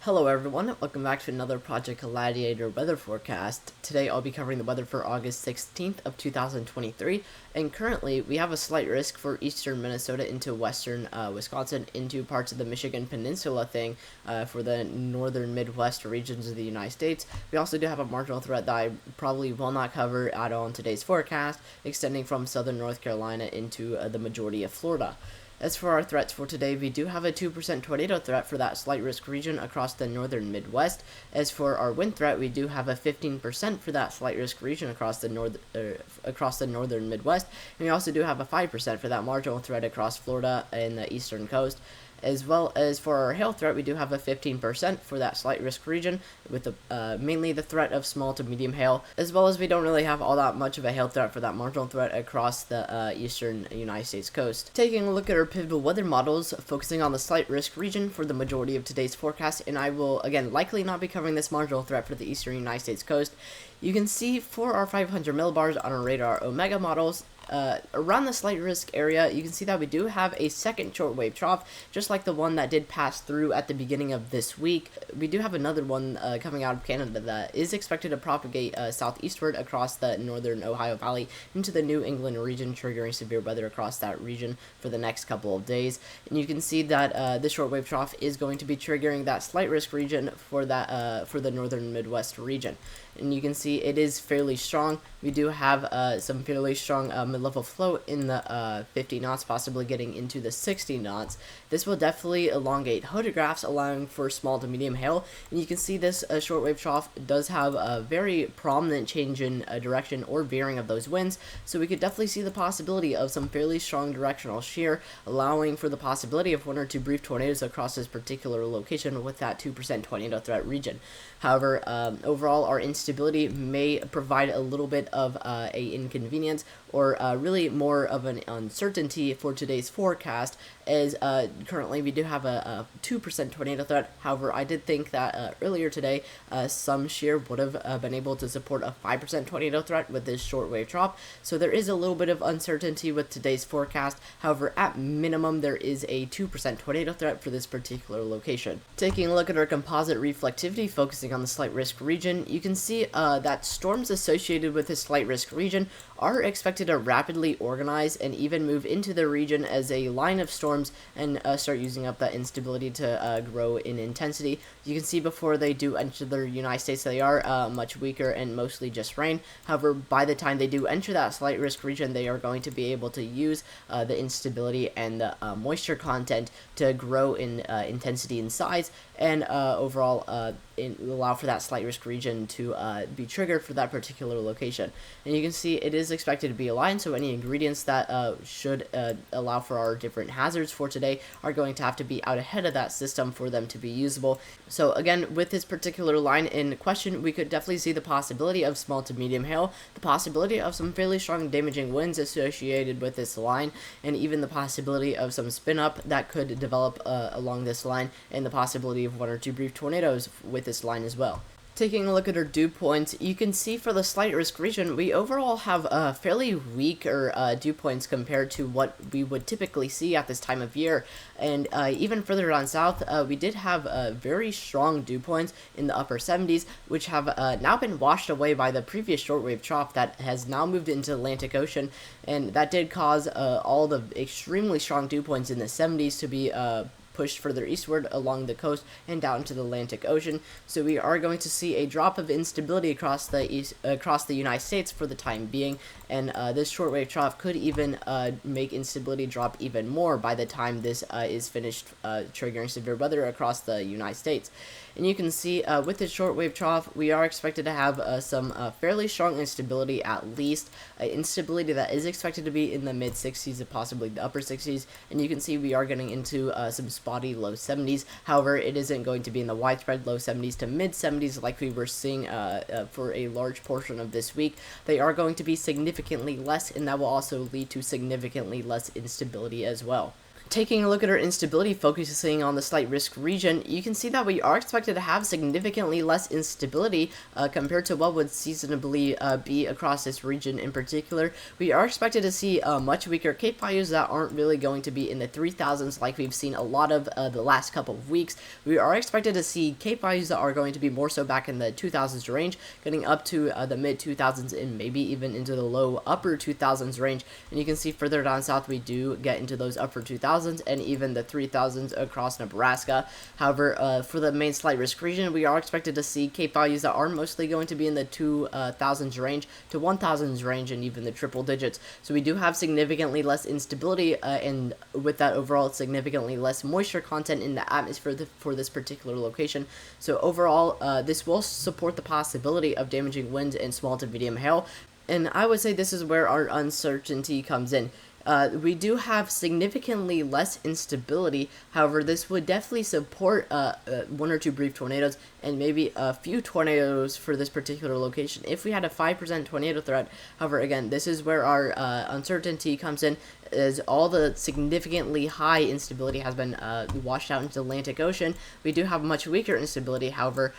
Hello everyone, welcome back to another Project Gladiator weather forecast. Today I'll be covering the weather for August 16th of 2023, and currently we have a slight risk for eastern Minnesota into western Wisconsin, into parts of the Michigan Peninsula for the northern Midwest regions of the United States. We also do have a marginal threat that I probably will not cover at all in today's forecast, extending from southern North Carolina into the majority of Florida. As for our threats for today, we do have a 2% tornado threat for that slight risk region across the northern Midwest. As for our wind threat, we do have a 15% for that slight risk region across the northern Midwest, and we also do have a 5% for that marginal threat across Florida and the eastern coast. As well as for our hail threat, we do have a 15% for that slight risk region, with mainly the threat of small to medium hail, as well as we don't really have all that much of a hail threat for that marginal threat across the eastern United States coast. Taking a look at our pivotal weather models, focusing on the slight risk region for the majority of today's forecast, and I will, again, likely not be covering this marginal threat for the eastern United States coast. You can see for our 500 millibars on our radar Omega models, around the slight risk area, you can see that we do have a second shortwave trough, just like the one that did pass through at the beginning of this week. We do have another one coming out of Canada that is expected to propagate southeastward across the northern Ohio Valley into the New England region, triggering severe weather across that region for the next couple of days. And you can see that this shortwave trough is going to be triggering that slight risk region for the northern Midwest region. And you can see it is fairly strong. We do have some fairly strong mid-level flow in the 50 knots, possibly getting into the 60 knots. This will definitely elongate hodographs, allowing for small to medium hail. And you can see this shortwave trough does have a very prominent change in direction or veering of those winds. So we could definitely see the possibility of some fairly strong directional shear, allowing for the possibility of one or two brief tornadoes across this particular location with that 2% tornado threat region. However, overall, our instability may provide a little bit of a inconvenience, or really more of an uncertainty for today's forecast, as currently we do have a 2% tornado threat. However, I did think that earlier today some shear would have been able to support a 5% tornado threat with this shortwave trough, so there is a little bit of uncertainty with today's forecast. However, at minimum, there is a 2% tornado threat for this particular location. Taking a look at our composite reflectivity, focusing on the slight risk region, you can see that storms associated with this slight risk region are expected to rapidly organize and even move into the region as a line of storms and start using up that instability to grow in intensity. You can see before they do enter the United States, they are much weaker and mostly just rain. However, by the time they do enter that slight risk region, they are going to be able to use the instability and the moisture content to grow in intensity and size, and overall allow for that slight risk region to be triggered for that particular location. And you can see it is expected to be aligned, so any ingredients that should allow for our different hazards for today are going to have to be out ahead of that system for them to be usable. So again, with this particular line in question, we could definitely see the possibility of small to medium hail, the possibility of some fairly strong damaging winds associated with this line, and even the possibility of some spin up that could develop along this line, and the possibility of one or two brief tornadoes with this line as well. Taking a look at our dew points, you can see for the slight risk region, we overall have fairly weaker dew points compared to what we would typically see at this time of year. And even further down south, we did have very strong dew points in the upper 70s, which have now been washed away by the previous shortwave trough that has now moved into the Atlantic Ocean. And that did cause all the extremely strong dew points in the 70s to be pushed further eastward along the coast and down to the Atlantic Ocean. So we are going to see a drop of instability across the United States for the time being, and this shortwave trough could even make instability drop even more by the time this is finished triggering severe weather across the United States. And you can see with this shortwave trough, we are expected to have some fairly strong instability, at least instability that is expected to be in the mid 60s and possibly the upper 60s. And you can see we are getting into some spotty low 70s. However, it isn't going to be in the widespread low 70s to mid 70s like we were seeing for a large portion of this week. They are going to be significantly less, and that will also lead to significantly less instability as well. Taking a look at our instability, focusing on the slight risk region, you can see that we are expected to have significantly less instability compared to what would seasonably be across this region in particular. We are expected to see much weaker Cape values that aren't really going to be in the 3000s like we've seen a lot of the last couple of weeks. We are expected to see Cape values that are going to be more so back in the 2000s range, getting up to the mid 2000s and maybe even into the low upper 2000s range. And you can see further down south we do get into those upper 2000s and even the 3000s across Nebraska. However, for the main slight risk region, we are expected to see Cape values that are mostly going to be in the 2000s range to 1000s range and even the triple digits. So we do have significantly less instability and with that overall significantly less moisture content in the atmosphere for this particular location. So overall, this will support the possibility of damaging winds and small to medium hail. And I would say this is where our uncertainty comes in. We do have significantly less instability. However, this would definitely support one or two brief tornadoes and maybe a few tornadoes for this particular location if we had a 5% tornado threat. However, again, this is where our uncertainty comes in, as all the significantly high instability has been washed out into the Atlantic Ocean. We do have much weaker instability. However,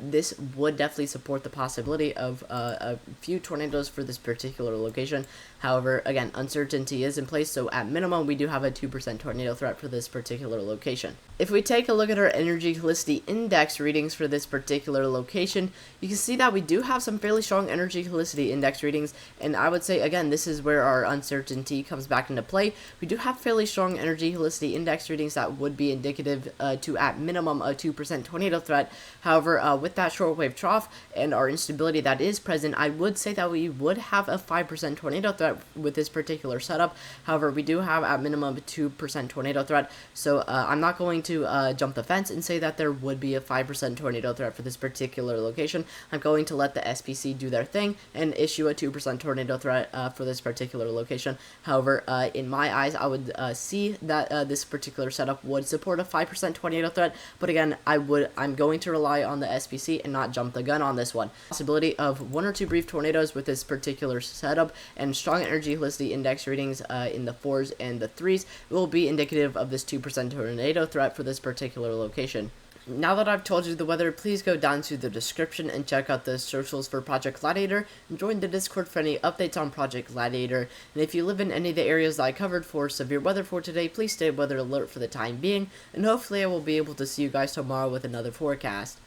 this would definitely support the possibility of a few tornadoes for this particular location. However, again, uncertainty is in place, so at minimum, we do have a 2% tornado threat for this particular location. If we take a look at our energy helicity index readings for this particular location, you can see that we do have some fairly strong energy helicity index readings, and I would say, again, this is where our uncertainty comes back into play. We do have fairly strong energy helicity index readings that would be indicative to, at minimum, a 2% tornado threat. However, with that shortwave trough and our instability that is present, I would say that we would have a 5% tornado threat with this particular setup. However, we do have at minimum a 2% tornado threat, so I'm not going to jump the fence and say that there would be a 5% tornado threat for this particular location. I'm going to let the SPC do their thing and issue a 2% tornado threat for this particular location. However, in my eyes, I would see that this particular setup would support a 5% tornado threat, but again, I'm going to rely on the SPC and not jump the gun on this one. Possibility of one or two brief tornadoes with this particular setup and strong energy helicity index readings in the 4s and the 3s will be indicative of this 2% tornado threat for this particular location. Now that I've told you the weather, please go down to the description and check out the socials for Project Gladiator, and join the Discord for any updates on Project Gladiator. And if you live in any of the areas that I covered for severe weather for today, please stay weather alert for the time being, and hopefully I will be able to see you guys tomorrow with another forecast.